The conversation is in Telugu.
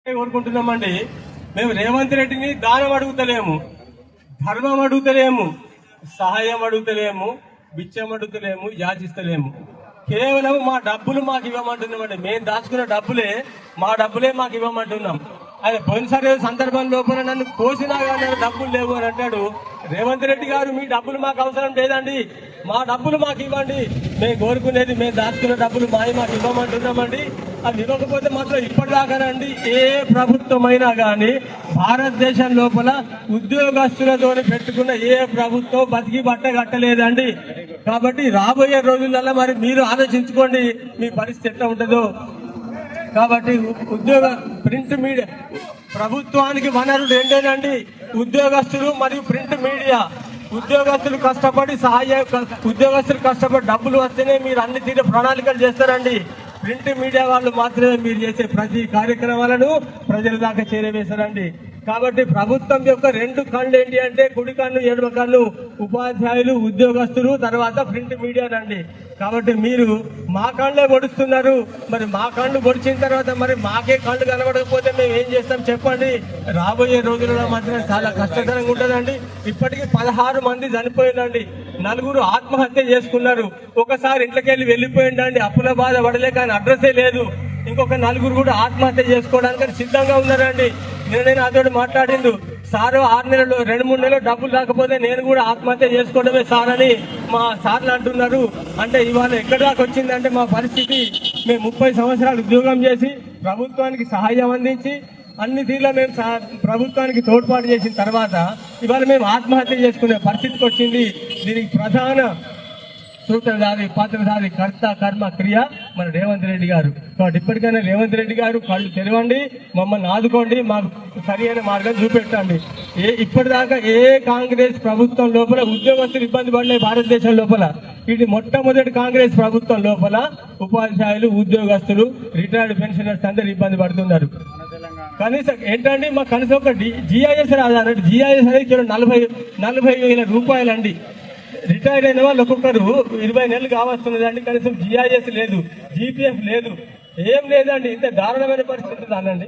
కోరుకుంటున్నామండి. మేము రేవంత్ రెడ్డిని దానం అడుగుతలేము, ధర్మం అడుగుతలేము, సహాయం అడుగుతలేము, బిచ్చం అడుగుతలేము, యాచిస్తలేము. కేవలం మా డబ్బులు మాకు ఇవ్వమంటున్నామండి. మేము దాచుకున్న డబ్బులే మాకు ఇవ్వమంటున్నాం. ఆయన పోయినసారి సందర్భం లోపల నన్ను కోసినా కానీ డబ్బులు లేవు అని అంటాడు. రేవంత్ రెడ్డి గారు, మీ డబ్బులు మాకు అవసరం లేదండి, మా డబ్బులు మాకు ఇవ్వండి. మేము కోరుకునేది మేము దాచుకున్న డబ్బులు మాకు ఇవ్వమంటున్నామండి. అది ఇవ్వకపోతే మాత్రం ఇప్పటిదాకానండి ఏ ప్రభుత్వమైనా కానీ భారతదేశం లోపల ఉద్యోగస్తులతో పెట్టుకున్న ఏ ప్రభుత్వం బతికి బట్ట కట్టలేదండి. కాబట్టి రాబోయే రోజులలో మరి మీరు ఆలోచించుకోండి మీ పరిస్థితి ఎట్లా ఉంటుందో. కాబట్టి ప్రింట్ మీడియా ప్రభుత్వానికి వనరులు రెండేనండి, ఉద్యోగస్తులు మరియు ప్రింట్ మీడియా. ఉద్యోగస్తులు కష్టపడి డబ్బులు వస్తేనే మీరు అన్ని తీరు ప్రణాళికలు చేస్తారండి. ప్రింట్ మీడియా వాళ్ళు మాత్రమే మీరు చేసే ప్రతి కార్యక్రమాలను ప్రజల దాకా చేరవేశారండి. కాబట్టి ప్రభుత్వం యొక్క రెండు కళ్ళు ఏంటి అంటే, కుడి కన్ను ఎడమ కన్ను ఉపాధ్యాయులు, ఉద్యోగస్తులు, తర్వాత ప్రింట్ మీడియానండి. కాబట్టి మీరు మా కళ్ళే పొడుస్తున్నారు. మరి మా కళ్ళు పొడిచిన తర్వాత మరి మాకే కళ్ళు కనబడకపోతే మేము ఏం చేస్తాం చెప్పండి. రాబోయే రోజులలో మాత్రం చాలా కష్టతరంగా ఉంటుందండి. ఇప్పటికీ 16 మంది చనిపోయిందండి, 4 ఆత్మహత్య చేసుకున్నారు. ఒకసారి ఇంట్లోకి వెళ్ళిపోయిందండి, అప్పుల బాధ పడలేక అడ్రస్సే లేదు. ఇంకొక 4 కూడా ఆత్మహత్య చేసుకోవడానికి సిద్ధంగా ఉన్నారండి. నేను అతడు మాట్లాడిండు, సారు 6 నెలలు 2-3 నెలలు డబ్బులు రాకపోతే నేను కూడా ఆత్మహత్య చేసుకోవడమే సార్ అని మా సార్లు అంటున్నారు. అంటే ఇవాళ ఎక్కడి దాకా వచ్చిందంటే మా పరిస్థితి. మేము 30 సంవత్సరాలు ఉద్యోగం చేసి ప్రభుత్వానికి సహాయం అందించి అన్ని తీర్ల మేము ప్రభుత్వానికి తోడ్పాటు చేసిన తర్వాత ఇవాళ మేము ఆత్మహత్య చేసుకునే పరిస్థితికి వచ్చింది. దీనికి ప్రధాన సూత్రధారి, పాత్రధారి, కర్త, కర్మ, క్రియ మన రేవంత్ రెడ్డి గారు. కాబట్టి ఇప్పటికైనా రేవంత్ రెడ్డి గారు కళ్ళు తెరవండి, మమ్మల్ని ఆదుకోండి, మాకు సరి అయిన మార్గం చూపెట్టండి. ఇప్పటిదాకా ఏ కాంగ్రెస్ ప్రభుత్వం లోపల ఉద్యోగస్తులు ఇబ్బంది పడలే భారతదేశం లోపల. ఇది మొట్టమొదటి కాంగ్రెస్ ప్రభుత్వం లోపల ఉపాధ్యాయులు, ఉద్యోగస్తులు, రిటైర్డ్ పెన్షనర్స్ అందరూ ఇబ్బంది పడుతున్నారు. కనీసం ఏంటండి, మాకు కనీసం ఒక GIS రాదండి. GIS అనేది కేవలం 40,000 రూపాయలండి. రిటైర్డ్ అయిన వాళ్ళు ఒక్కొక్కరు 20 నెలలు కావస్తున్నదండి. కనీసం GIS లేదు, GPF లేదు, ఏం లేదండి. ఇంత దారుణమైన పరిస్థితి అనండి.